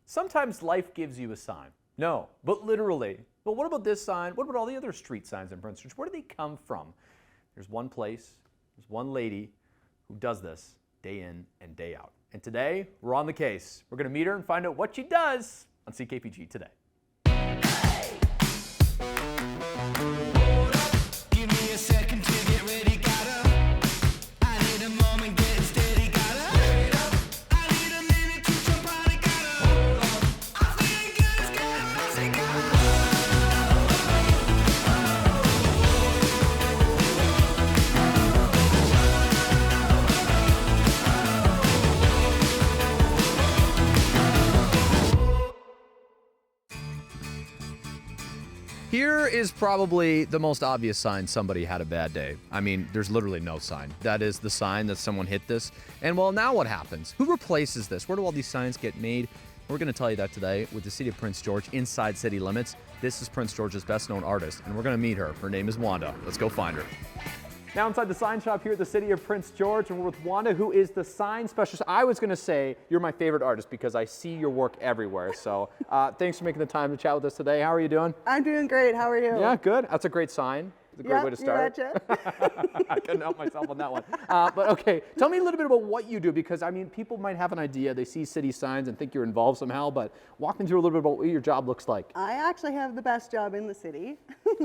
Sometimes life gives you a sign. No, but literally. But what about this sign? What about all the other street signs in Prince George? Where do they come from? There's one place, there's one lady who does this day in and day out. And today, we're on the case. We're going to meet her and find out what she does on CKPG Today. Give me a second to get ready, gotta. I need a moment, get steady, gotta. Wait up. I need a minute to jump on it, gotta. Hold up. I'm feeling good, it's getting messy, gotta. Here is probably the most obvious sign somebody had a bad day. I mean, there's literally no sign. That is the sign that someone hit this. And well, now what happens? Who replaces this? Where do all these signs get made? We're going to tell you that today with the city of Prince George inside city limits. This is Prince George's best known artist, and we're going to meet her. Her name is Wanda. Let's go find her. Now inside the sign shop here at the city of Prince George, and we're with Wanda, who is the sign specialist. I was going to say you're my favorite artist because I see your work everywhere. So thanks for making the time to chat with us today. How are you doing? I'm doing great. How are you? Yeah, good. That's a great sign. It's a great way to start. You betcha. I couldn't help myself on that one. But okay, tell me a little bit about what you do, because I mean, people might have an idea. They see city signs and think you're involved somehow, but walk me through a little bit about what your job looks like. I actually have the best job in the city.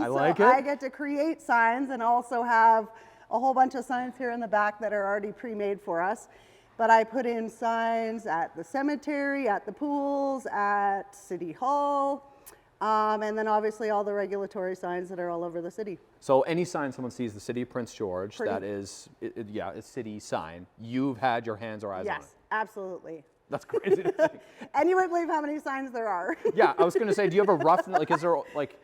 I like it. I get to create signs and also have a whole bunch of signs here in the back that are already pre-made for us. But I put in signs at the cemetery, at the pools, at City Hall, and then obviously all the regulatory signs that are all over the city. So any sign someone sees the city of Prince George, that is, a city sign, you've had your hands or eyes on it. Yes, absolutely. That's crazy to think. And you wouldn't believe how many signs there are. Yeah, I was going to say, do you have a rough, like, is there, like,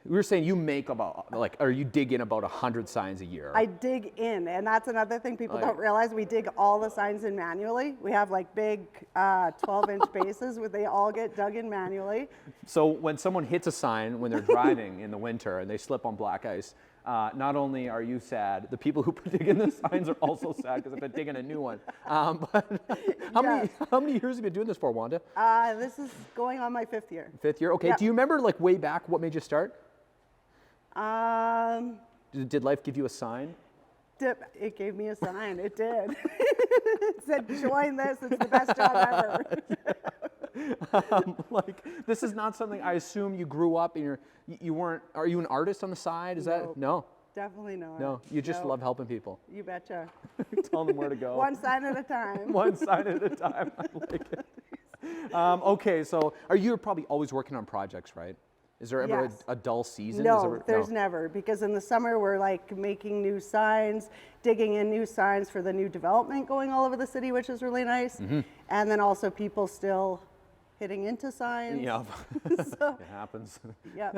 we were saying you make about, like, or you dig in about 100 signs a year. I dig in, and that's another thing people don't realize. We dig all the signs in manually. We have like big 12-inch bases where they all get dug in manually. So when someone hits a sign when they're driving in the winter and they slip on black ice, not only are you sad, the people who dig in the signs are also sad because they've been digging a new one. But how many years have you been doing this for, Wanda? This is going on my 5th year. 5th year? Okay. Yep. Do you remember, like, way back what made you start? Um, Did life give you a sign? It gave me a sign. It did. It said, join this. It's the best job ever. Like, this is not something, I assume you grew up and you weren't, are you an artist on the side? Is No. that, no? Definitely not. No, you just love helping people. You betcha. Telling them where to go. One sign at a time. One sign at a time. I like it. Okay, so you're probably always working on projects, right? Is there ever Yes. a dull season? No, there's never, because in the summer we're like making new signs, digging in new signs for the new development going all over the city, which is really nice. Mm-hmm. And then also people still hitting into signs. Yeah, So, it happens. yeah,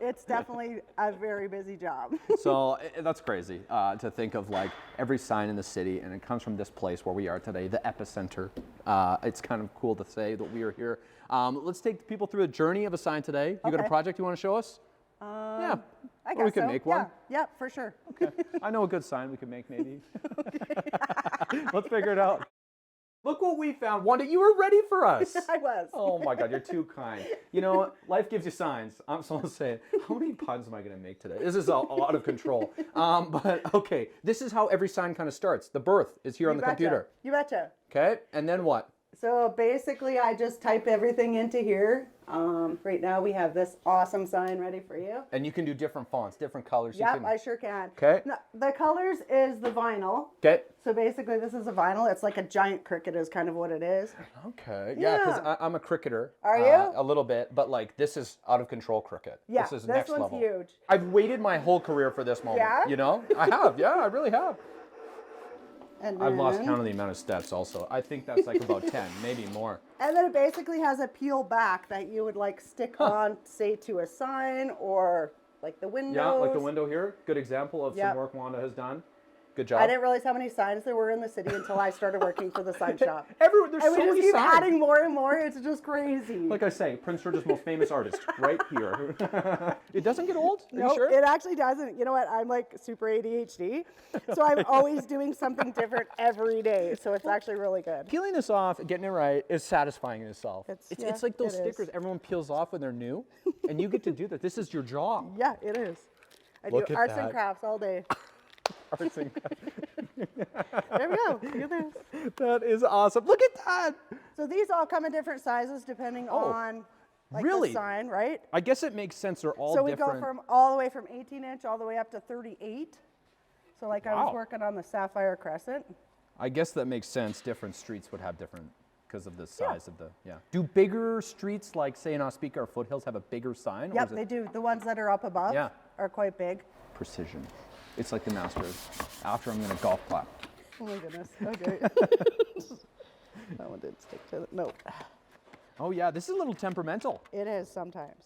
it's definitely a very busy job. So that's crazy to think of, like, every sign in the city, and it comes from this place where we are today, the epicenter. It's kind of cool to say that we are here. Let's take people through a journey of a sign today. You got a Okay. project you want to show us? Yeah, I or guess we can so. make one. Yeah, for sure. Okay. I know a good sign we can make, maybe. Let's figure it out. Look what we found. Wanda, you were ready for us. I was. Oh my God, you're too kind. You know, life gives you signs. I'm so saying, how many puns am I going to make today? This is all out of control. But okay, this is how every sign kind of starts. The birth is here on the computer. You betcha. Okay, and then what? So basically I just type everything into here. Right now we have this awesome sign ready for you. And you can do different fonts, different colors. Yep, I sure can. Okay. No, the colors is the vinyl. Okay. So basically this is a vinyl. It's like a giant cricket is kind of what it is. Okay. Yeah, because Yeah. I'm a cricketer. Are you? A little bit, but like this is out of control cricket. Yeah, This is this next one's level. huge. I've waited my whole career for this moment. Yeah? You know? I have. Yeah, I really have. And I've lost then- count of the amount of steps also. I think that's like about 10, maybe more. And then it basically has a peel back that you would like stick on, say, to a sign or like the windows. Yeah, like the window here. Good example of Yep. some work Wanda has done. Good job. I didn't realize how many signs there were in the city until I started working for the sign shop. Everywhere, there's And so we just many keep signs. adding more and more. It's just crazy. Like I say, Prince George's most famous artist, right here. It doesn't get old? Are you Nope, sure? it actually doesn't. You know what? I'm like super ADHD, so I'm always doing something different every day. So it's actually really good. Peeling this off and getting it right is satisfying in itself. Yeah, It's like those it is. stickers everyone peels off when they're new, and you get to do that. This is your job. Yeah, it is. I Look do at arts that. and crafts all day. Arts and- There we go. Look at this. That is awesome. Look at that. So these all come in different sizes depending on like really? the sign, right? I guess it makes sense. They're all So we different. go from all the way from 18-inch all the way up to 38. So like I was Wow. working on the Sapphire Crescent. I guess that makes sense. Different streets would have different because of the size of the, Do bigger streets like, say, in Ospika or Foothills have a bigger sign? or Yep, is it they do. The ones that are up above Yeah. are quite big. precision? It's like the Masters. After I'm going to golf clap. Oh my goodness. Okay. That one didn't stick to the, no. Oh yeah, this is a little temperamental. It is sometimes.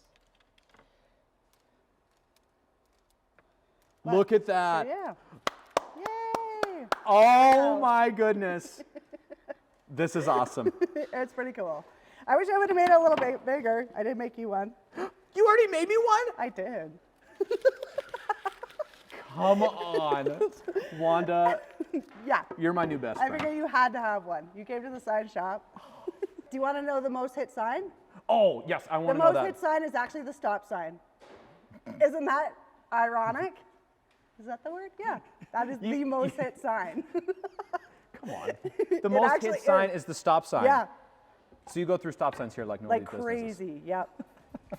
Look at that. Yeah. Yay! Oh my goodness. This is awesome. It's pretty cool. I wish I would have made it a little bit bigger. I did make you one. You already made me one? I did. Come on. Wanda, Yeah. you're my new best I friend. figured you had to have one. You came to the sign shop. Do you want to know the most hit sign? Oh, yes, I The want to know most hit that. sign is actually the stop sign. Isn't that ironic? Is that the word? Yeah. That is the most hit sign. Come on. The most actually hit sign is. is the stop sign. Yeah. So you go through stop signs here like nobody's Like business. crazy. Yep.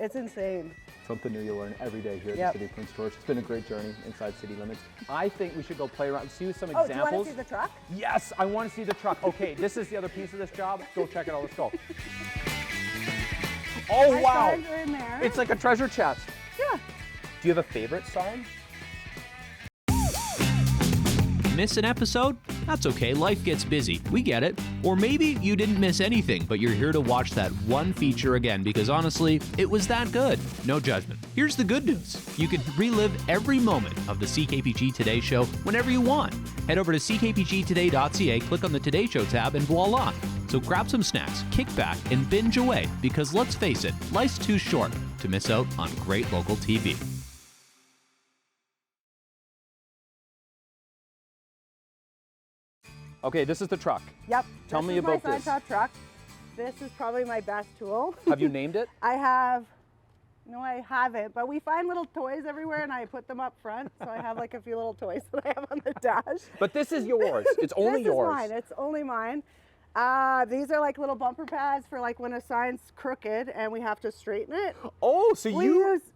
It's insane. Something new you learn every day here at Yep. the City of Prince George. It's been a great journey inside city limits. I think we should go play around, see some Oh, do you examples. want to see the truck? Yes, I want to see the truck. Okay, this is the other piece of this job. Go check it out. Let's go. Oh, My wow. signs are in there. It's like a treasure chest. Yeah. Do you have a favorite sign? Miss an episode? That's okay, life gets busy. We get it. Or maybe you didn't miss anything, but you're here to watch that one feature again because honestly, it was that good. No judgment. Here's the good news. You can relive every moment of the CKPG Today Show whenever you want. Head over to ckpgtoday.ca, click on the Today Show tab, and voila. So grab some snacks, kick back, and binge away because let's face it, life's too short to miss out on great local TV. Okay, this is the truck. Yep. Tell this me is about my this. sign shop truck. This is probably my best tool. Have you named it? I have, no, I haven't, but we find little toys everywhere and I put them up front. So I have like a few little toys that I have on the dash. But this is yours. It's only this yours. Is mine. It's only mine. These are like little bumper pads for like when a sign's crooked and we have to straighten it. Oh, so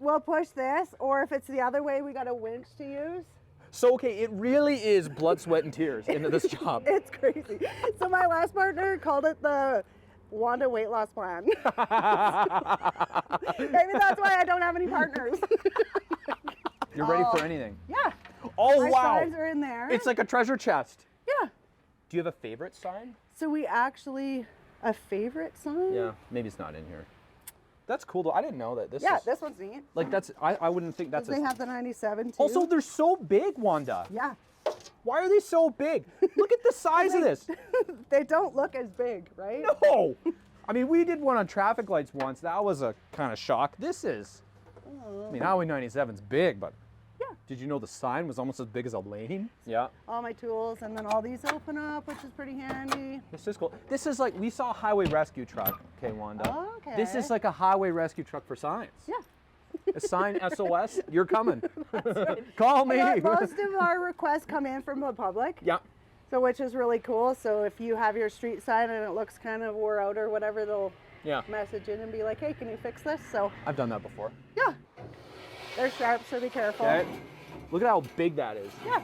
We'll push this, or if it's the other way, we got a winch to use. So, okay, it really is blood, sweat, and tears into this job. It's crazy. So my last partner called it the Wanda weight loss plan. Maybe that's why I don't have any partners. You're ready for anything. Yeah. Oh, My wow. signs are in there. It's like a treasure chest. Yeah. Do you have a favorite sign? So we actually, a favorite sign? Yeah, maybe it's not in here. That's cool though. I didn't know that. This Yeah, is, this one's neat. like that's I wouldn't think that's They have the 97 too. Also, they're so big, Wanda. Yeah. Why are they so big? Look at the size of this. They don't look as big, right? No. I mean, we did one on traffic lights once. That was a kind of shock. This is. I mean, Highway 97's big, but Yeah. did you know the sign was almost as big as a lane? Yeah. All my tools, and then all these open up, which is pretty handy. This is cool. This is like, we saw a highway rescue truck. Okay, Wanda. Oh, okay. This is like a highway rescue truck for signs. Yeah. A sign SOS, you're coming. Call me. Most of our requests come in from the public. Yeah. So which is really cool. So if you have your street sign and it looks kind of wore out or whatever, they'll Yeah. message in and be like, hey, can you fix this? So I've done that before. yeah, they're sharp, so be careful. Okay. Look at how big that is. Yeah.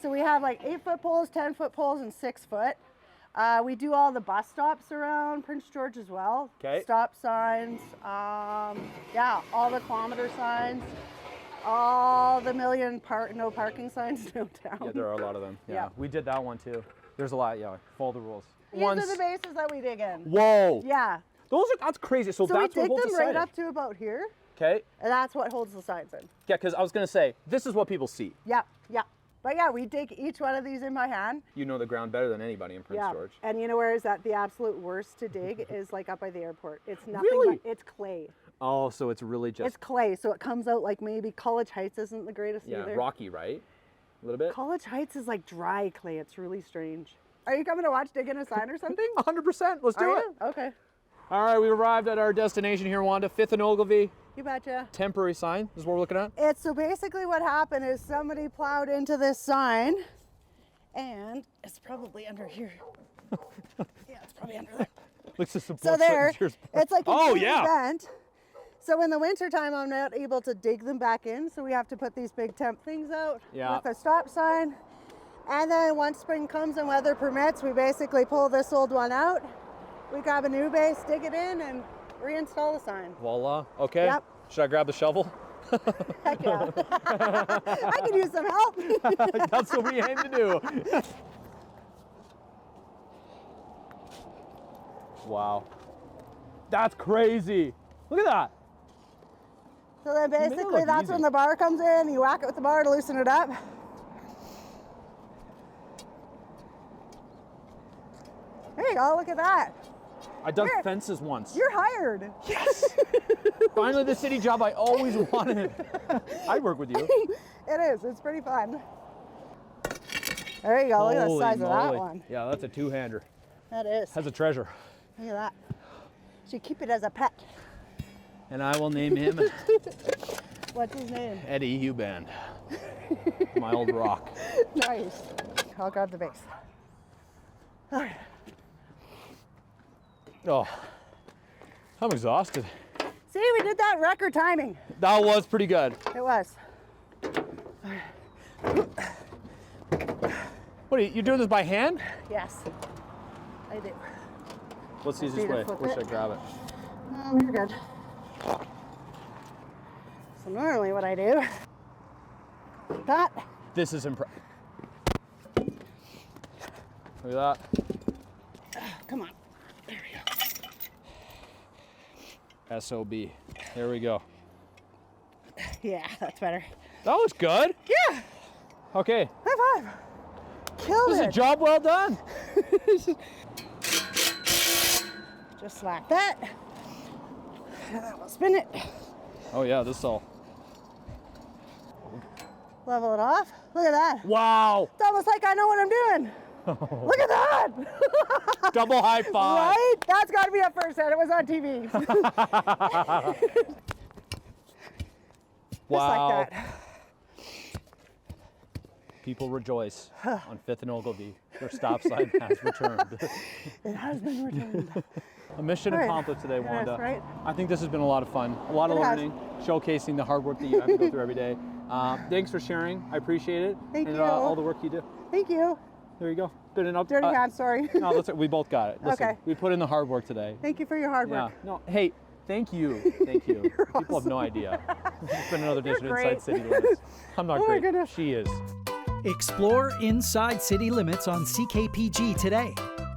So we have like 8-foot poles, 10-foot poles, and 6-foot. We do all the bus stops around Prince George as well. Okay. Stop signs. Yeah, all the kilometer signs. All the million no parking signs downtown. Yeah, there are a lot of them. Yeah. Yeah. We did that one too. There's a lot, yeah. Follow the rules. These are the bases that we dig in. Whoa. Yeah. That's crazy. So, So we that's what dig holds them the right sign up to about here, Okay. and that's what holds the signs in. Yeah, because I was gonna say, this is what people see. Yeah, yeah. But yeah, we dig each one of these in by hand. You know the ground better than anybody in Prince George. And you know where is that the absolute worst to dig is like up by the airport. It's nothing Really? but it's clay. Oh, so it's really just It's clay, so it comes out like maybe College Heights isn't the greatest either. rocky, right? A little bit. College Heights is like dry clay. It's really strange. Are you coming to watch digging a sign or something? 100%. Let's do Are it. you? Okay. All right, we arrived at our destination here, Wanda. 5th and Ogilvie. You betcha. Temporary sign is what we're looking at. It's so basically what happened is somebody plowed into this sign, and it's probably under here. Yeah, it's probably under there. Looks like some So there, it's like a Oh, huge yeah. vent. So in the wintertime, I'm not able to dig them back in, so we have to put these big temp things out with a stop sign. And then once spring comes and weather permits, we basically pull this old one out. We grab a new base, dig it in, and reinstall the sign. Voila. Okay. Yep. Should I grab the shovel? Heck yeah. I could use some help. That's what we aim to do. Wow. That's crazy. Look at that. So then made it basically look that's easy. when the bar comes in, you whack it with the bar to loosen it up. There you go, look at that. I dug You're- fences once. You're hired. Yes. Finally, the city job I always wanted. I'd work with you. It is, it's pretty fun. There you go, look at the Holy size of that moly. one. Yeah, that's a two-hander. That is, That's a treasure. look at that. Should keep it as a pet. And I will name him What's his name? Eddie Huband. My old rock. Nice. I'll grab the base. Okay. Oh, I'm exhausted. See, we did that in record timing. That was pretty good. It was. What are you doing this by hand? Yes, I do. What's the Let's easiest see, way? flip Where it. should I grab it? You're good. So normally what I do, like that. This is impressive. Look at that. Come on. There we go. SOB. There we go. Yeah, that's better. That was good. Yeah, Okay. high five. Killed This is a it. job well done. Just slap that. And then we'll spin it. Oh yeah, this all. Level it off. Look at that. Wow. It's almost like I know what I'm doing. Look at that. Double high five. Right? That's got to be a first hit. It was on TV. Wow. Just like that. People rejoice on 5th and Ogilvie. Their stop sign has returned. It has been returned. A mission Right. accomplished today, It is, Wanda. right? I think this has been a lot of fun, a lot of It has. learning, showcasing the hard work that you have to go through every day. Thanks for sharing. I appreciate it. Thank and you. all the work you do. Thank you. There you go. Been an up. Dirty hand, sorry. No, that's it. We both got it. Listen, Okay. we put in the hard work today. Thank you for your hard Yeah. work. No. Hey, thank you. Thank you. People have no idea. It's been another edition of great. Inside City Limits. I'm not Oh my great. goodness. She is. Explore Inside City Limits on CKPG Today.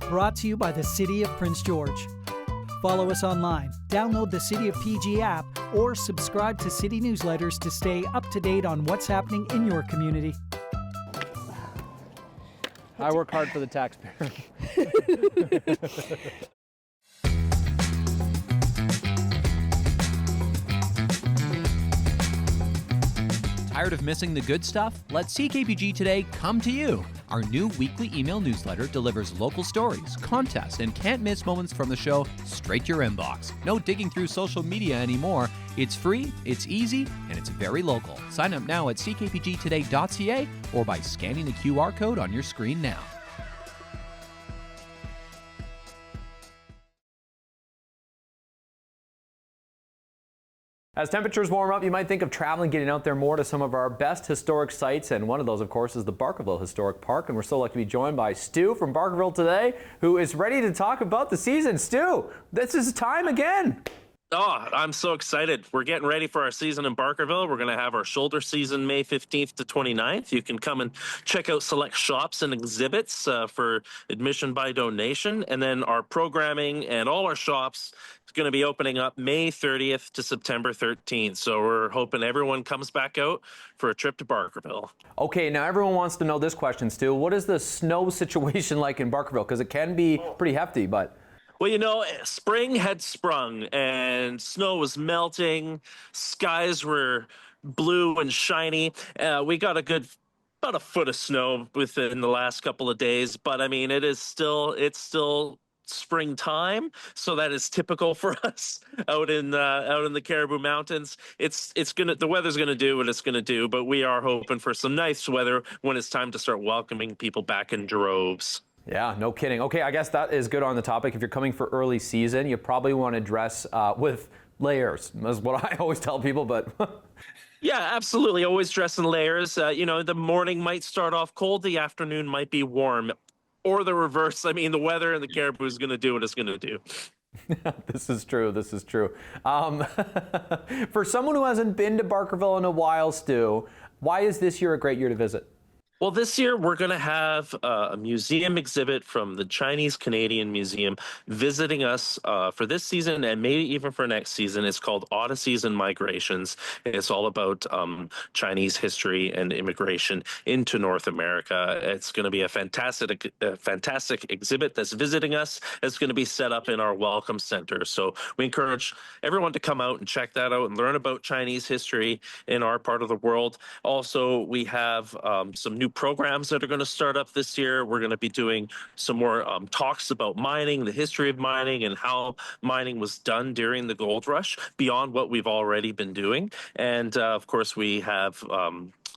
Brought to you by the City of Prince George. Follow us online, download the City of PG app, or subscribe to city newsletters to stay up to date on what's happening in your community. I work hard for the taxpayer. Tired of missing the good stuff? Let CKPG Today come to you. Our new weekly email newsletter delivers local stories, contests, and can't miss moments from the show straight to your inbox. No digging through social media anymore. It's free, it's easy, and it's very local. Sign up now at ckpgtoday.ca or by scanning the QR code on your screen now. As temperatures warm up, you might think of traveling, getting out there more to some of our best historic sites, and one of those, of course, is the Barkerville Historic Park, and we're so lucky to be joined by Stu from Barkerville today, who is ready to talk about the season. Stu, this is time again. Oh, I'm so excited. We're getting ready for our season in Barkerville. We're going to have our shoulder season May 15th to 29th. You can come and check out select shops and exhibits for admission by donation. And then our programming and all our shops is going to be opening up May 30th to September 13th. So we're hoping everyone comes back out for a trip to Barkerville. Okay, now everyone wants to know this question, Stu. What is the snow situation like in Barkerville? Because it can be pretty hefty, but... Well, you know, spring had sprung and snow was melting. Skies were blue and shiny. We got about a foot of snow within the last couple of days. But I mean, it's still springtime, so that is typical for us out in the Caribou Mountains. The weather's gonna do what it's gonna do, but we are hoping for some nice weather when it's time to start welcoming people back in droves. Yeah, no kidding. Okay, I guess that is good on the topic. If you're coming for early season, you probably want to dress with layers. That's what I always tell people, but... Yeah, absolutely. Always dress in layers. The morning might start off cold, the afternoon might be warm, or the reverse. I mean, the weather in the Caribou is going to do what it's going to do. This is true. For someone who hasn't been to Barkerville in a while, Stu, why is this year a great year to visit? Well, this year we're going to have a museum exhibit from the Chinese Canadian Museum visiting us for this season and maybe even for next season. It's called Odysseys and Migrations. It's all about Chinese history and immigration into North America. It's going to be a fantastic exhibit that's visiting us. It's going to be set up in our Welcome Center. So we encourage everyone to come out and check that out and learn about Chinese history in our part of the world. Also, we have some new programs that are going to start up this year. We're going to be doing some more talks about mining, the history of mining, and how mining was done during the gold rush beyond what we've already been doing. And of course, we have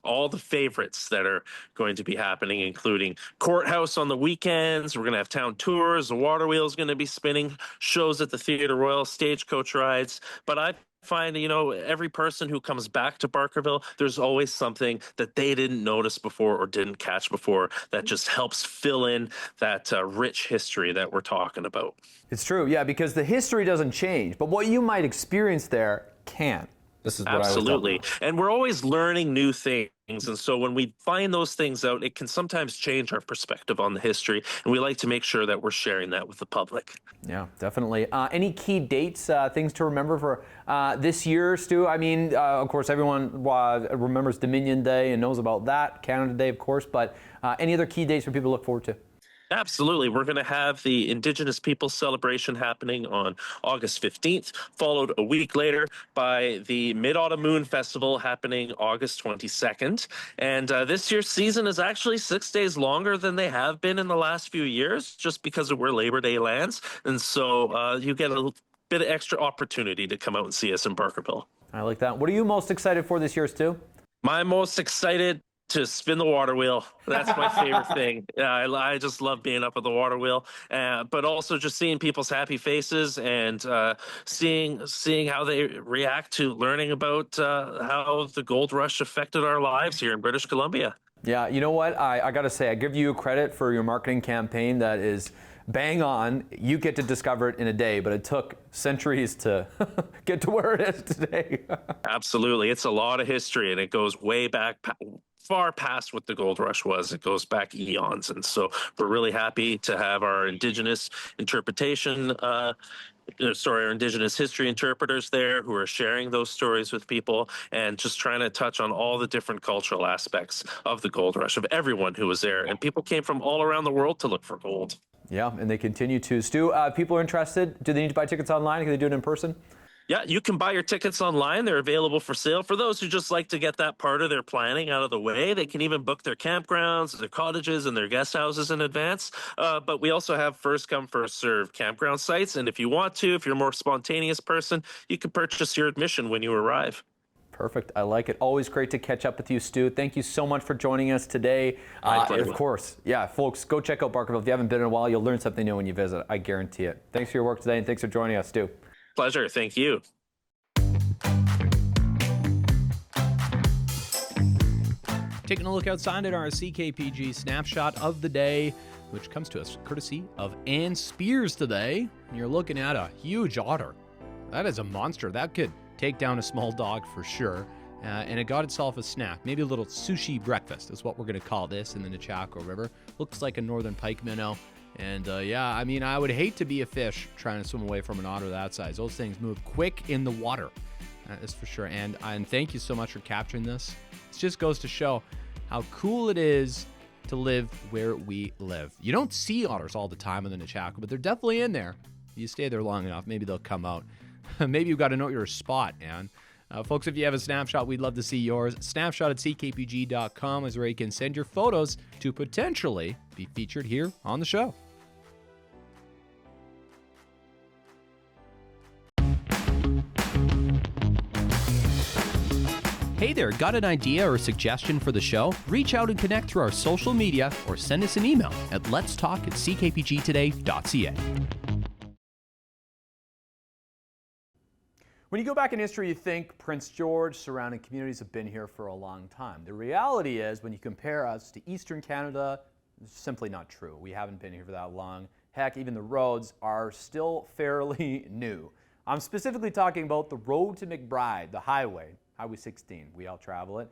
all the favorites that are going to be happening, including Courthouse on the weekends. We're going to have town tours. The water wheel is going to be spinning, shows at the Theatre Royal, stagecoach rides. But I find, every person who comes back to Barkerville, there's always something that they didn't notice before or didn't catch before that just helps fill in that rich history that we're talking about. It's true, yeah, because the history doesn't change, but what you might experience there can. This is what Absolutely. And we're always learning new things. And so when we find those things out, it can sometimes change our perspective on the history. And we like to make sure that we're sharing that with the public. Yeah, definitely. Any key dates, things to remember for this year, Stu? I mean, of course, everyone remembers Dominion Day and knows about that. Canada Day, of course. But any other key dates for people to look forward to? Absolutely. We're going to have the Indigenous Peoples celebration happening on August 15th, followed a week later by the Mid-Autumn Moon Festival happening August 22nd. And this year's season is actually 6 days longer than they have been in the last few years, just because of where Labor Day lands. And so you get a bit of extra opportunity to come out and see us in Barkerville. I like that. What are you most excited for this year, Stu? I'm most excited to spin the water wheel. That's my favorite thing. I just love being up at the water wheel, but also just seeing people's happy faces and seeing how they react to learning about how the gold rush affected our lives here in British Columbia. Yeah, you know what? I got to say, I give you credit for your marketing campaign that is bang on. You get to discover it in a day, but it took centuries to get to where it is today. Absolutely. It's a lot of history, and it goes way back, far past what the gold rush was. It goes back eons. And so we're really happy to have our Indigenous our Indigenous history interpreters there who are sharing those stories with people and just trying to touch on all the different cultural aspects of the gold rush, of everyone who was there. And people came from all around the world to look for gold. Yeah, and they continue to. Stu, people are interested. Do they need to buy tickets online? Can they do it in person? Yeah, you can buy your tickets online. They're available for sale. For those who just like to get that part of their planning out of the way, they can even book their campgrounds, their cottages, and their guest houses in advance. But we also have first come, first serve campground sites. And if you want to, if you're a more spontaneous person, you can purchase your admission when you arrive. Perfect. I like it. Always great to catch up with you, Stu. Thank you so much for joining us today. Of course, yeah, folks, go check out Barkerville. If you haven't been in a while, you'll learn something new when you visit. I guarantee it. Thanks for your work today, and thanks for joining us, Stu. Pleasure. Thank you. Taking a look outside at our CKPG snapshot of the day, which comes to us courtesy of Ann Spears today. You're looking at a huge otter. That is a monster. That could take down a small dog for sure. And it got itself a snack, maybe a little sushi breakfast is what we're going to call this in the Nechako River. Looks like a northern pike minnow. And I mean, I would hate to be a fish trying to swim away from an otter that size. Those things move quick in the water. That is for sure. And thank you so much for capturing this. It just goes to show how cool it is to live where we live. You don't see otters all the time in the Nechako, but they're definitely in there. You stay there long enough, maybe they'll come out. Maybe you've got to know your spot, man. Folks, if you have a snapshot, we'd love to see yours. Snapshot at ckpg.com is where you can send your photos to potentially be featured here on the show. Hey there, got an idea or suggestion for the show? Reach out and connect through our social media or send us an email at letstalk@ckpgtoday.ca. When you go back in history, you think Prince George, surrounding communities have been here for a long time. The reality is, when you compare us to Eastern Canada, it's simply not true. We haven't been here for that long. Heck, even the roads are still fairly new. I'm specifically talking about the road to McBride, the highway, Highway 16. We all travel it.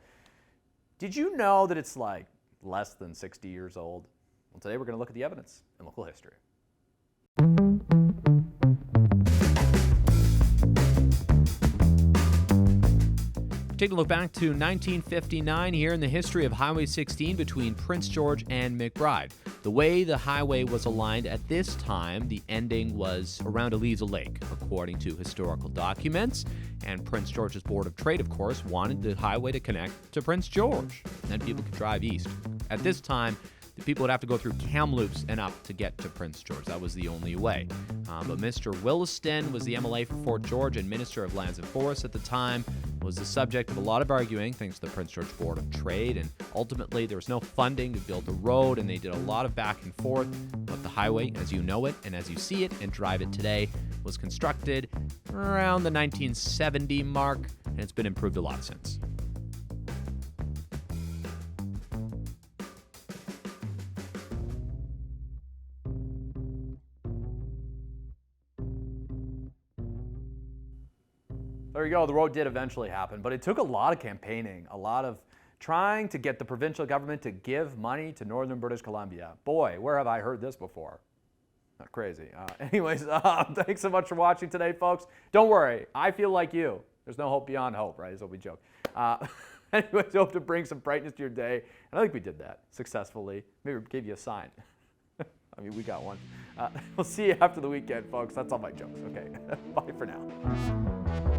Did you know that it's like less than 60 years old? Well, today we're going to look at the evidence in local history. Taking a look back to 1959 here in the history of Highway 16 between Prince George and McBride. The way the highway was aligned at this time, the ending was around Eliza Lake, according to historical documents. And Prince George's Board of Trade, of course, wanted the highway to connect to Prince George. Then people could drive east. At this time, the people would have to go through Kamloops and up to get to Prince George. That was the only way. But Mr. Williston was the MLA for Fort George and Minister of Lands and Forests at the time, was the subject of a lot of arguing thanks to the Prince George Board of Trade, and ultimately there was no funding to build the road, and they did a lot of back and forth. But the highway, as you know it and as you see it and drive it today, was constructed around the 1970 mark, and it's been improved a lot since. There you go. The road did eventually happen, but it took a lot of campaigning, a lot of trying to get the provincial government to give money to northern British Columbia. Boy, where have I heard this before? Not crazy. Anyways, thanks so much for watching today, folks. Don't worry. I feel like you. There's no hope beyond hope, right? Is what we joke. Anyways, hope to bring some brightness to your day. And I think we did that successfully. Maybe we gave you a sign. I mean, we got one. We'll see you after the weekend, folks. That's all my jokes. Okay. Bye for now.